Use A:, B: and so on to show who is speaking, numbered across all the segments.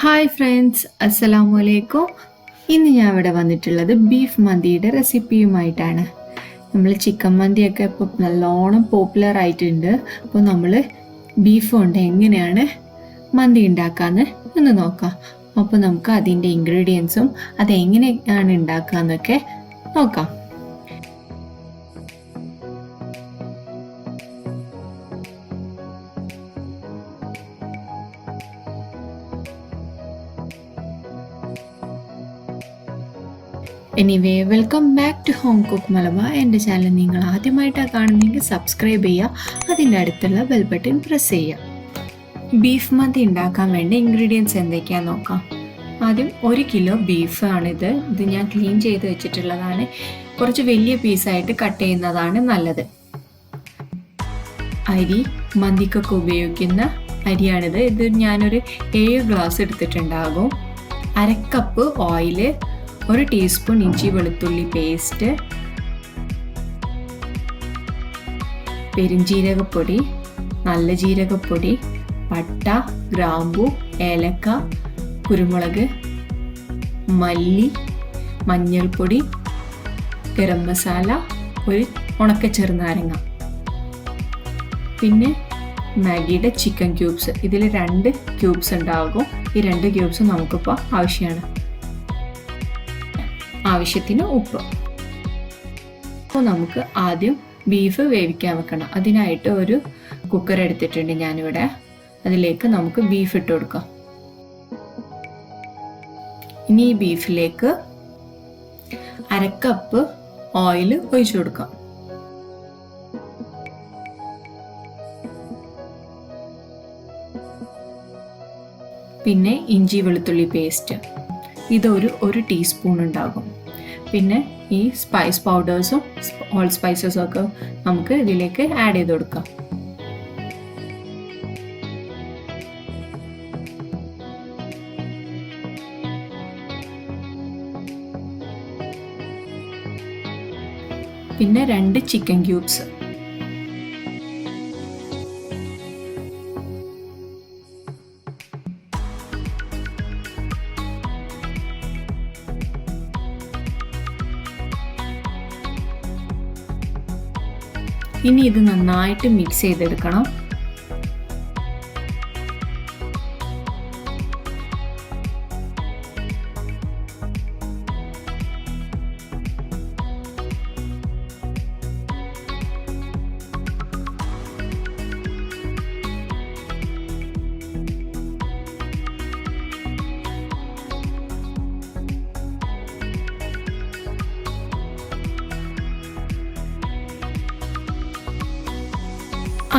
A: Hi friends, അസ്സലാമു അലൈക്കും. ഇന്ന് ഞാൻ ഇവിടെ വന്നിട്ടുള്ളത് ബീഫ് മന്തിയുടെ റെസിപ്പിയുമായിട്ടാണ്. നമ്മൾ ചിക്കൻ മന്തിയൊക്കെ ഇപ്പോൾ നല്ലോണം പോപ്പുലർ ആയിട്ടുണ്ട്. അപ്പോൾ നമ്മൾ ബീഫ് കൊണ്ട് എങ്ങനെയാണ് മന്തി ഉണ്ടാക്കാമെന്ന് ഒന്ന് നോക്കാം. അപ്പോൾ നമുക്ക് അതിൻ്റെ ഇൻഗ്രീഡിയൻസും അതെങ്ങനെയാണ് ഉണ്ടാക്കുക എന്നൊക്കെ നോക്കാം. Anyway, welcome back to home cook Malabar. എൻ്റെ ചാനൽ നിങ്ങൾ ആദ്യമായിട്ടാണ് കാണുന്നതെങ്കിൽ സബ്സ്ക്രൈബ് ചെയ്യുക, അതിൻ്റെ അടുത്തുള്ള ബെൽ ബട്ടൺ പ്രസ് ചെയ്യുക. ബീഫ് മന്തി ഉണ്ടാക്കാൻ വേണ്ട ഇൻഗ്രീഡിയൻസ് എന്തൊക്കെയാണെന്ന് നോക്കാം. ആദ്യം 1 കിലോ ബീഫാണിത്. ഇത് ഞാൻ ക്ലീൻ ചെയ്ത് വെച്ചിട്ടുള്ളതാണ്. കുറച്ച് വലിയ പീസായിട്ട് കട്ട് ചെയ്യുന്നതാണ് നല്ലത്. അരി മന്തിക്കൊക്കെ ഉപയോഗിക്കുന്ന അരിയാണിത്. ഇത് ഞാനൊരു 7 ഗ്ലാസ് എടുത്തിട്ടുണ്ടാകും. 1/2 കപ്പ് ഓയില്, 1 ടീസ്പൂൺ ഇഞ്ചി വെളുത്തുള്ളി പേസ്റ്റ്, പെരുംജീരകപ്പൊടി, നല്ല ജീരകപ്പൊടി, പട്ട, ഗ്രാമ്പു, ഏലക്ക, കുരുമുളക്, മല്ലി, മഞ്ഞൾപ്പൊടി, ഗരം മസാല, ഒരു ഉണക്ക ചെറുനാരങ്ങ, പിന്നെ മാഗിയുടെ ചിക്കൻ ക്യൂബ്സ്. ഇതിൽ 2 ക്യൂബ്സ് ഉണ്ടാകും. ഈ 2 ക്യൂബ്സ് നമുക്കിപ്പോൾ ആവശ്യമാണ്. ആവശ്യത്തിന് ഉപ്പ്. അപ്പോൾ നമുക്ക് ആദ്യം ബീഫ് വേവിക്കാൻ വെക്കണം. അതിനായിട്ട് ഒരു കുക്കർ എടുത്തിട്ടുണ്ട് ഞാനിവിടെ. അതിലേക്ക് നമുക്ക് ബീഫ് ഇട്ട് കൊടുക്കാം. ഇനി ഈ ബീഫിലേക്ക് 1/2 കപ്പ് ഓയിൽ ഒഴിച്ചു കൊടുക്കാം. പിന്നെ ഇഞ്ചി വെളുത്തുള്ളി പേസ്റ്റ്, ഇതൊരു 1 ടീസ്പൂൺ ഉണ്ടാകും. പിന്നെ ഈ സ്പൈസ് പൗഡേഴ്സും ഹോൾ സ്പൈസസും ഒക്കെ നമുക്ക് ഇതിലേക്ക് ആഡ് ചെയ്ത് കൊടുക്കാം. പിന്നെ 2 ചിക്കൻ ക്യൂബ്സ്. ഇനി ഇത് നന്നായിട്ട് മിക്സ് ചെയ്തെടുക്കണം.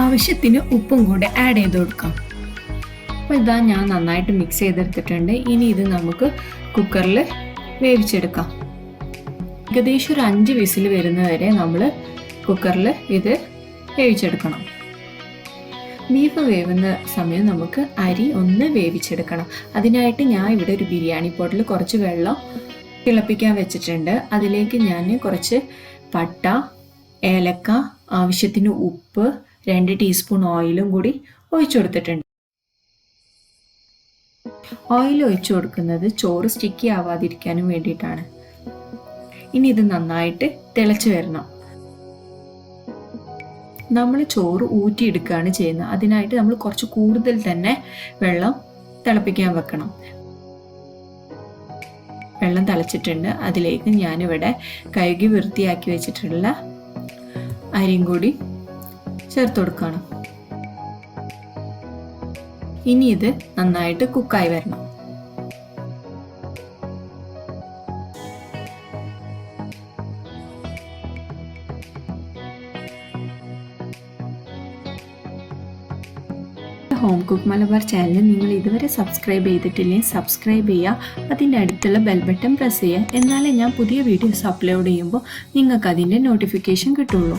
A: ആവശ്യത്തിന് ഉപ്പും കൂടെ ആഡ് ചെയ്ത് കൊടുക്കാം. അപ്പോൾ ഇതാ ഞാൻ നന്നായിട്ട് മിക്സ് ചെയ്തെടുത്തിട്ടുണ്ട്. ഇനി ഇത് നമുക്ക് കുക്കറിൽ വേവിച്ചെടുക്കാം. ഏകദേശം ഒരു 5 വിസിൽ വരുന്നവരെ നമ്മൾ കുക്കറിൽ ഇത് വേവിച്ചെടുക്കണം. ബീഫ് വേവുന്ന സമയം നമുക്ക് അരി ഒന്ന് വേവിച്ചെടുക്കണം. അതിനായിട്ട് ഞാൻ ഇവിടെ ഒരു ബിരിയാണി പോട്ടിൽ കുറച്ച് വെള്ളം തിളപ്പിക്കാൻ വെച്ചിട്ടുണ്ട്. അതിലേക്ക് ഞാൻ കുറച്ച് പട്ട, ഏലക്ക, ആവശ്യത്തിന് ഉപ്പ്, 2 ടീസ്പൂൺ ഓയിലും കൂടി ഒഴിച്ചു കൊടുത്തിട്ടുണ്ട്. ഓയിൽ ഒഴിച്ചു കൊടുക്കുന്നത് ചോറ് സ്റ്റിക്കി ആവാതിരിക്കാനും വേണ്ടിയിട്ടാണ്. ഇനി ഇത് നന്നായിട്ട് തിളച്ച് വരണം. നമ്മൾ ചോറ് ഊറ്റിയെടുക്കുകയാണ് ചെയ്യുന്നത്. അതിനായിട്ട് നമ്മൾ കുറച്ച് കൂടുതൽ തന്നെ വെള്ളം തിളപ്പിക്കാൻ വെക്കണം. വെള്ളം തിളച്ചിട്ടുണ്ട്. അതിലേക്ക് ഞാനിവിടെ കഴുകി വൃത്തിയാക്കി വെച്ചിട്ടുള്ള അരിയും കൂടി ചേർത്ത് കൊടുക്കണം. ഇനി ഇത് നന്നായിട്ട് കുക്കായി വരണം. ഹോം കുക്ക് മലബാർ ചാനൽ നിങ്ങൾ ഇതുവരെ സബ്സ്ക്രൈബ് ചെയ്തിട്ടില്ലെങ്കിൽ സബ്സ്ക്രൈബ് ചെയ്യുക, അതിൻ്റെ അടുത്തുള്ള ബെൽ ബട്ടൺ പ്രസ് ചെയ്യുക. എന്നാലേ ഞാൻ പുതിയ വീഡിയോസ് അപ്ലോഡ് ചെയ്യുമ്പോൾ നിങ്ങൾക്ക് അതിൻ്റെ നോട്ടിഫിക്കേഷൻ കിട്ടുള്ളൂ.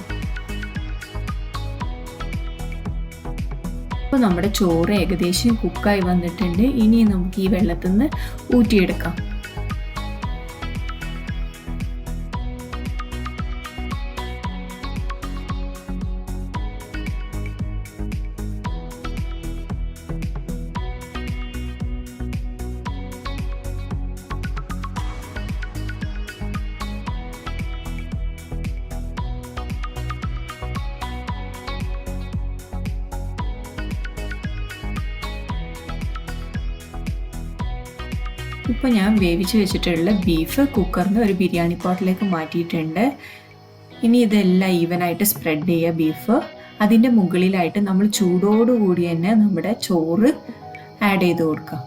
A: അപ്പോൾ നമ്മുടെ ചോറ് ഏകദേശം കുക്കായി വന്നിട്ടുണ്ട്. ഇനി നമുക്ക് ഈ വെള്ളത്തിൽ നിന്ന് ഊറ്റിയെടുക്കാം. ഇപ്പോൾ ഞാൻ വേവിച്ച് വെച്ചിട്ടുള്ള ബീഫ് കുക്കറിൽ നിന്ന് ഒരു ബിരിയാണി പോട്ടിലേക്ക് മാറ്റിയിട്ടുണ്ട്. ഇനി ഇതെല്ലാം ഈവനായിട്ട് സ്പ്രെഡ് ചെയ്യുക ബീഫ്. അതിൻ്റെ മുകളിലായിട്ട് നമ്മൾ ചൂടോടുകൂടി തന്നെ നമ്മുടെ ചോറ് ആഡ് ചെയ്ത് കൊടുക്കുക.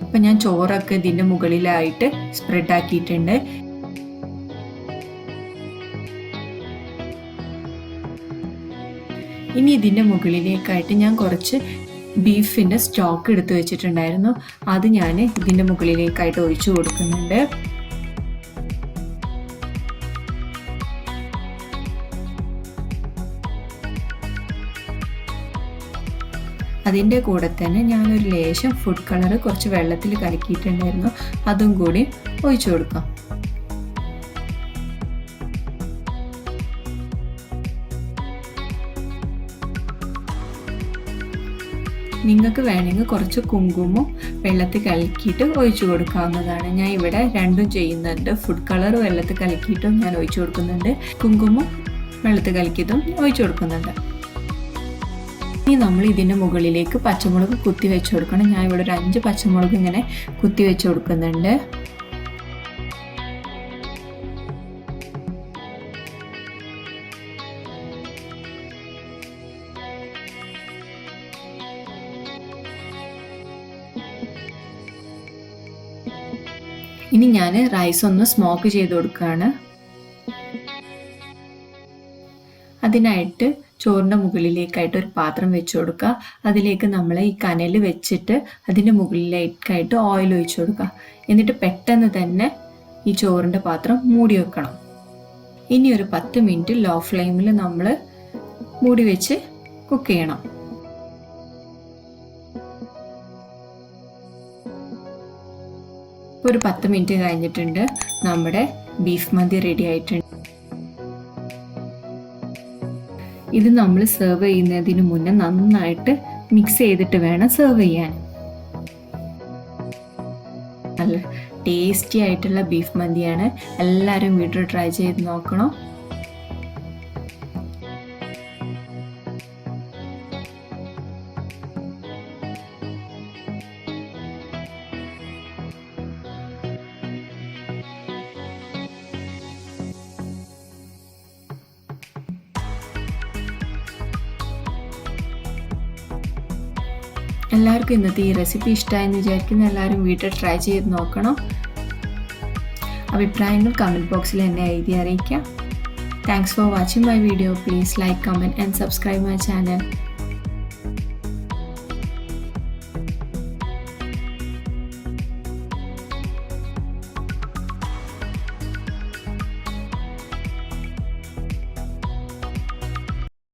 A: അപ്പം ഞാൻ ചോറൊക്കെ ഇതിൻ്റെ മുകളിലായിട്ട് സ്പ്രെഡ് ആക്കിയിട്ടുണ്ട്. ഇനി ഇതിൻ്റെ മുകളിലേക്കായിട്ട് ഞാൻ കുറച്ച് ബീഫിൻ്റെ സ്റ്റോക്ക് എടുത്ത് വെച്ചിട്ടുണ്ടായിരുന്നു. അത് ഞാൻ ഇതിൻ്റെ മുകളിലേക്കായിട്ട് ഒഴിച്ചു കൊടുക്കുന്നുണ്ട്. അതിൻ്റെ കൂടെ തന്നെ ഞാനൊരു ലേശം ഫുഡ് കളർ കുറച്ച് വെള്ളത്തിൽ കലക്കിയിട്ടുണ്ടായിരുന്നു. അതും കൂടി ഒഴിച്ചു കൊടുക്കാം. നിങ്ങൾക്ക് വേണമെങ്കിൽ കുറച്ച് കുങ്കുമം വെള്ളത്തിൽ കലക്കിയിട്ട് ഒഴിച്ചു കൊടുക്കാവുന്നതാണ്. ഞാൻ ഇവിടെ രണ്ടും ചെയ്യുന്നുണ്ട്. ഫുഡ് കളർ വെള്ളത്തിൽ കലക്കിയിട്ടും ഞാൻ ഒഴിച്ചു കൊടുക്കുന്നുണ്ട്, കുങ്കുമം വെള്ളത്തിൽ കലക്കിയിട്ടും ഒഴിച്ചു കൊടുക്കുന്നുണ്ട്. ഇനി നമ്മൾ ഇതിൻ്റെ മുകളിലേക്ക് പച്ചമുളക് കുത്തി വെച്ച് കൊടുക്കണം. ഞാൻ ഇവിടെ ഒരു 5 പച്ചമുളക് ഇങ്ങനെ കുത്തി വെച്ച് കൊടുക്കുന്നുണ്ട്. ഇനി ഞാൻ റൈസ് ഒന്ന് സ്മോക്ക് ചെയ്ത് കൊടുക്കുകയാണ്. അതിനായിട്ട് ചോറിൻ്റെ മുകളിലേക്കായിട്ട് ഒരു പാത്രം വെച്ച് കൊടുക്കുക. അതിലേക്ക് നമ്മൾ ഈ കനൽ വെച്ചിട്ട് അതിൻ്റെ മുകളിലേക്കായിട്ട് ഓയിൽ ഒഴിച്ചു കൊടുക്കുക. എന്നിട്ട് പെട്ടെന്ന് തന്നെ ഈ ചോറിൻ്റെ പാത്രം മൂടി വെക്കണം. ഇനി ഒരു 10 മിനിറ്റ് ലോ ഫ്ലെയിമിൽ നമ്മൾ മൂടി വെച്ച് കുക്ക് ചെയ്യണം. ഒരു 10 മിനിറ്റ് കഴിഞ്ഞിട്ടുണ്ട്. നമ്മുടെ ബീഫ് മന്തി റെഡി ആയിട്ടുണ്ട്. ഇത് നമ്മൾ സെർവ് ചെയ്യുന്നതിന് മുന്നേ നന്നായിട്ട് മിക്സ് ചെയ്തിട്ട് വേണം സെർവ് ചെയ്യാൻ. നല്ല ടേസ്റ്റി ആയിട്ടുള്ള ബീഫ് മന്തിയാണ്. എല്ലാവരും വീട്ടിൽ ട്രൈ ചെയ്ത് നോക്കണം. എല്ലാവർക്കും ഇന്നത്തെ ഈ റെസിപ്പി ഇഷ്ടമായെന്ന് വിചാരിക്കുന്ന എല്ലാവരും വീട്ടിൽ ട്രൈ ചെയ്ത് നോക്കണം. അഭിപ്രായങ്ങൾ കമൻറ്റ് ബോക്സിൽ എന്നെ എഴുതി അറിയിക്കാം. Thanks for watching my video. Please like, comment and subscribe my channel.